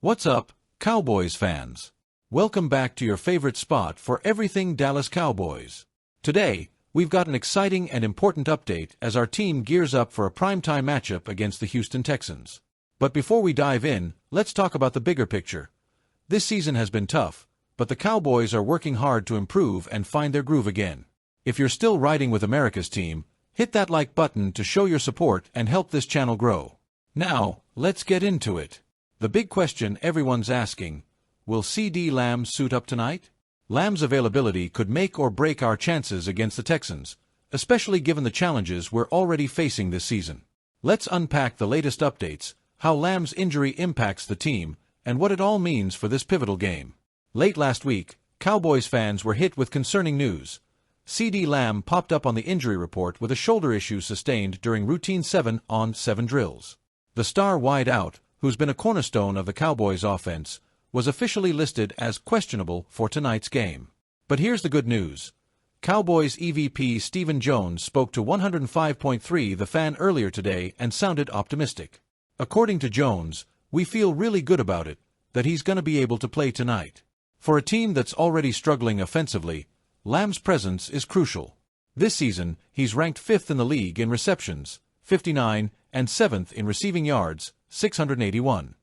What's up, Cowboys fans? Welcome back to your favorite spot for everything Dallas Cowboys. Today, we've got an exciting and important update as our team gears up for a primetime matchup against the Houston Texans. But before we dive in, let's talk about the bigger picture. This season has been tough, but the Cowboys are working hard to improve and find their groove again. If you're still riding with America's team, hit that like button to show your support and help this channel grow. Now, let's get into it. The big question everyone's asking, will CeeDee Lamb suit up tonight? Lamb's availability could make or break our chances against the Texans, especially given the challenges we're already facing this season. Let's unpack the latest updates, how Lamb's injury impacts the team, and what it all means for this pivotal game. Late last week, Cowboys fans were hit with concerning news. CeeDee Lamb popped up on the injury report with a shoulder issue sustained during routine 7-on-7 drills. The star wideout, who's been a cornerstone of the Cowboys' offense, was officially listed as questionable for tonight's game. But here's the good news. Cowboys EVP Stephen Jones spoke to 105.3 The Fan earlier today and sounded optimistic. According to Jones, "We feel really good about it, that he's going to be able to play tonight." For a team that's already struggling offensively, Lamb's presence is crucial. This season, he's ranked 5th in the league in receptions, 59, and 7th in receiving yards, 681.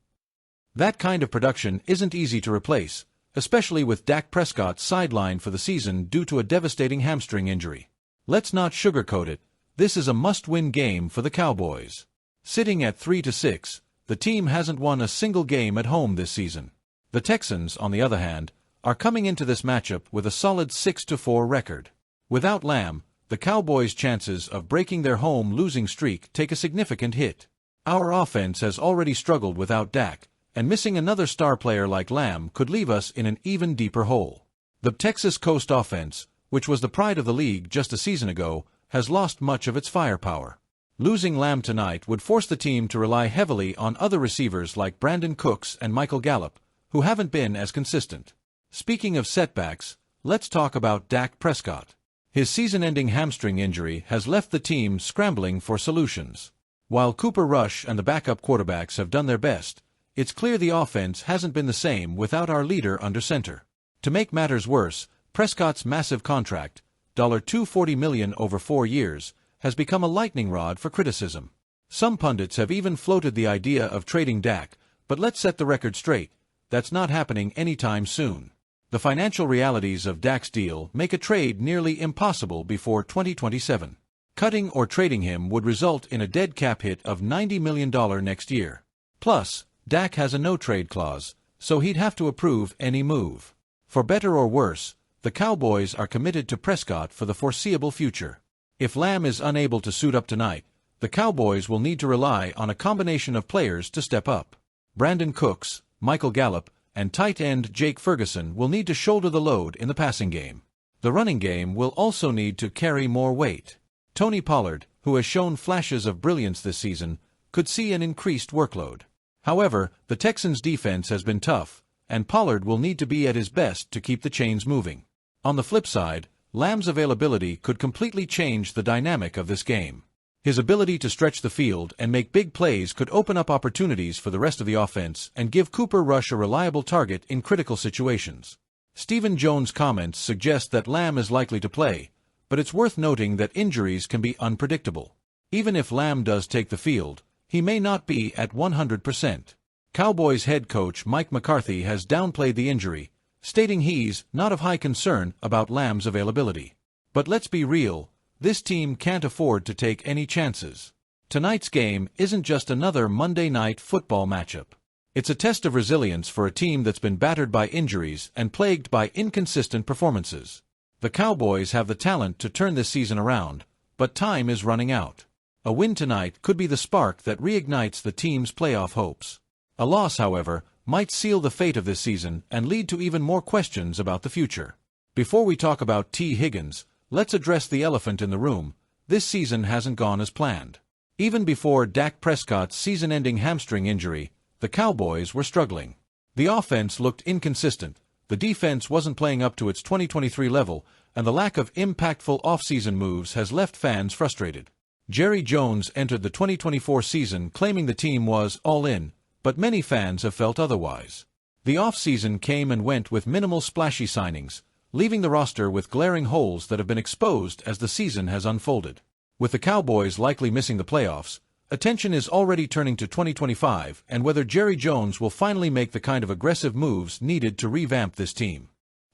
That kind of production isn't easy to replace, especially with Dak Prescott sidelined for the season due to a devastating hamstring injury. Let's not sugarcoat it, this is a must-win game for the Cowboys. Sitting at 3-6, the team hasn't won a single game at home this season. The Texans, on the other hand, are coming into this matchup with a solid 6-4 record. Without Lamb, the Cowboys' chances of breaking their home losing streak take a significant hit. Our offense has already struggled without Dak, and missing another star player like Lamb could leave us in an even deeper hole. The Texas Coast offense, which was the pride of the league just a season ago, has lost much of its firepower. Losing Lamb tonight would force the team to rely heavily on other receivers like Brandon Cooks and Michael Gallup, who haven't been as consistent. Speaking of setbacks, let's talk about Dak Prescott. His season-ending hamstring injury has left the team scrambling for solutions. While Cooper Rush and the backup quarterbacks have done their best, it's clear the offense hasn't been the same without our leader under center. To make matters worse, Prescott's massive contract, $240 million over 4 years, has become a lightning rod for criticism. Some pundits have even floated the idea of trading Dak, but let's set the record straight, that's not happening anytime soon. The financial realities of Dak's deal make a trade nearly impossible before 2027. Cutting or trading him would result in a dead cap hit of $90 million next year. Plus, Dak has a no-trade clause, so he'd have to approve any move. For better or worse, the Cowboys are committed to Prescott for the foreseeable future. If Lamb is unable to suit up tonight, the Cowboys will need to rely on a combination of players to step up. Brandon Cooks, Michael Gallup, and tight end Jake Ferguson will need to shoulder the load in the passing game. The running game will also need to carry more weight. Tony Pollard, who has shown flashes of brilliance this season, could see an increased workload. However, the Texans' defense has been tough, and Pollard will need to be at his best to keep the chains moving. On the flip side, Lamb's availability could completely change the dynamic of this game. His ability to stretch the field and make big plays could open up opportunities for the rest of the offense and give Cooper Rush a reliable target in critical situations. Stephen Jones' comments suggest that Lamb is likely to play, but it's worth noting that injuries can be unpredictable. Even if Lamb does take the field, he may not be at 100%. Cowboys head coach Mike McCarthy has downplayed the injury, stating he's not of high concern about Lamb's availability. But let's be real, this team can't afford to take any chances. Tonight's game isn't just another Monday night football matchup. It's a test of resilience for a team that's been battered by injuries and plagued by inconsistent performances. The Cowboys have the talent to turn this season around, but time is running out. A win tonight could be the spark that reignites the team's playoff hopes. A loss, however, might seal the fate of this season and lead to even more questions about the future. Before we talk about T. Higgins, let's address the elephant in the room. This season hasn't gone as planned. Even before Dak Prescott's season-ending hamstring injury, the Cowboys were struggling. The offense looked inconsistent, the defense wasn't playing up to its 2023 level, and the lack of impactful offseason moves has left fans frustrated. Jerry Jones entered the 2024 season claiming the team was all in, but many fans have felt otherwise. The offseason came and went with minimal splashy signings, leaving the roster with glaring holes that have been exposed as the season has unfolded. With the Cowboys likely missing the playoffs, attention is already turning to 2025 and whether Jerry Jones will finally make the kind of aggressive moves needed to revamp this team.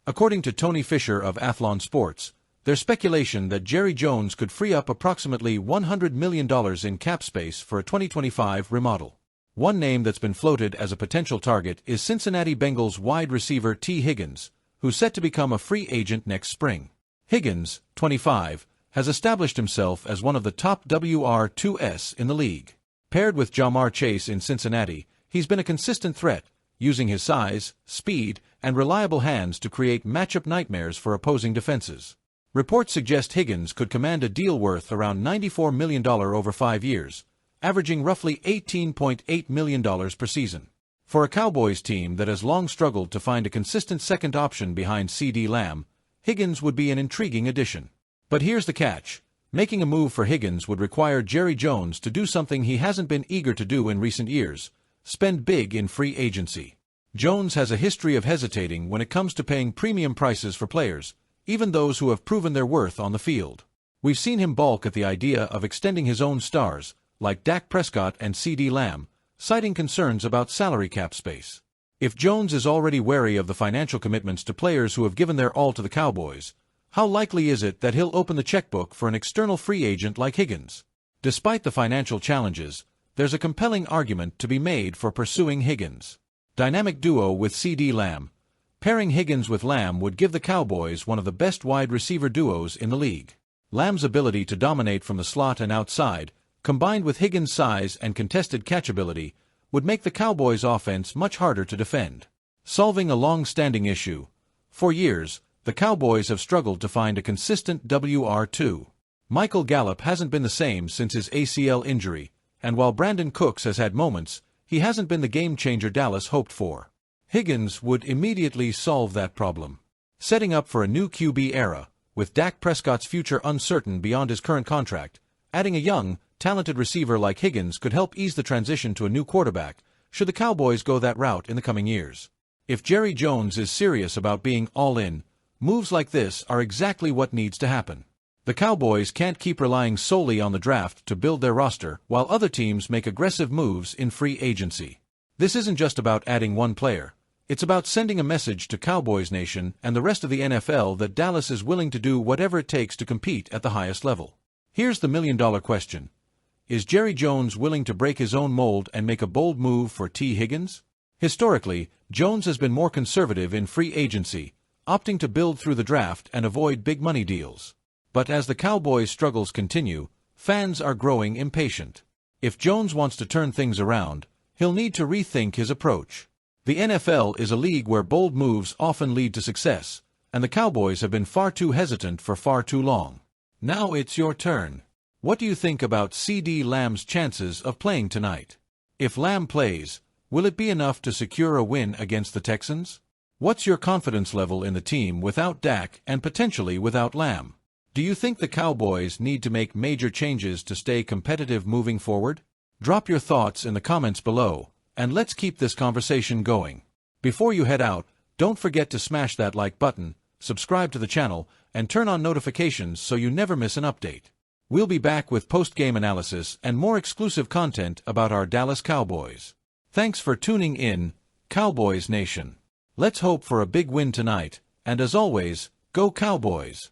According to Tony Fisher of Athlon Sports, there's speculation that Jerry Jones could free up approximately $100 million in cap space for a 2025 remodel. One name that's been floated as a potential target is Cincinnati Bengals wide receiver T. Higgins, who's set to become a free agent next spring. Higgins, 25, has established himself as one of the top WR2s in the league. Paired with Ja'Marr Chase in Cincinnati, he's been a consistent threat, using his size, speed, and reliable hands to create matchup nightmares for opposing defenses. Reports suggest Higgins could command a deal worth around $94 million over 5 years, averaging roughly $18.8 million per season. For a Cowboys team that has long struggled to find a consistent second option behind CeeDee Lamb, Higgins would be an intriguing addition. But here's the catch. Making a move for Higgins would require Jerry Jones to do something he hasn't been eager to do in recent years: spend big in free agency. Jones has a history of hesitating when it comes to paying premium prices for players, even those who have proven their worth on the field. We've seen him balk at the idea of extending his own stars, like Dak Prescott and CeeDee Lamb, citing concerns about salary cap space. If Jones is already wary of the financial commitments to players who have given their all to the Cowboys, how likely is it that he'll open the checkbook for an external free agent like Higgins? Despite the financial challenges, there's a compelling argument to be made for pursuing Higgins. Dynamic duo with CeeDee Lamb. Pairing Higgins with Lamb would give the Cowboys one of the best wide receiver duos in the league. Lamb's ability to dominate from the slot and outside, combined with Higgins' size and contested catchability, would make the Cowboys' offense much harder to defend. Solving a long-standing issue. For years, the Cowboys have struggled to find a consistent WR2. Michael Gallup hasn't been the same since his ACL injury, and while Brandon Cooks has had moments, he hasn't been the game-changer Dallas hoped for. Higgins would immediately solve that problem. Setting up for a new QB era, with Dak Prescott's future uncertain beyond his current contract, adding a young, talented receiver like Higgins could help ease the transition to a new quarterback, should the Cowboys go that route in the coming years. If Jerry Jones is serious about being all-in, moves like this are exactly what needs to happen. The Cowboys can't keep relying solely on the draft to build their roster while other teams make aggressive moves in free agency. This isn't just about adding one player. It's about sending a message to Cowboys Nation and the rest of the NFL that Dallas is willing to do whatever it takes to compete at the highest level. Here's the million-dollar question. Is Jerry Jones willing to break his own mold and make a bold move for T. Higgins? Historically, Jones has been more conservative in free agency, opting to build through the draft and avoid big-money deals. But as the Cowboys' struggles continue, fans are growing impatient. If Jones wants to turn things around, he'll need to rethink his approach. The NFL is a league where bold moves often lead to success, and the Cowboys have been far too hesitant for far too long. Now it's your turn. What do you think about CeeDee Lamb's chances of playing tonight? If Lamb plays, will it be enough to secure a win against the Texans? What's your confidence level in the team without Dak and potentially without Lamb? Do you think the Cowboys need to make major changes to stay competitive moving forward? Drop your thoughts in the comments below, and let's keep this conversation going. Before you head out, don't forget to smash that like button, subscribe to the channel, and turn on notifications so you never miss an update. We'll be back with post-game analysis and more exclusive content about our Dallas Cowboys. Thanks for tuning in, Cowboys Nation. Let's hope for a big win tonight, and as always, go Cowboys!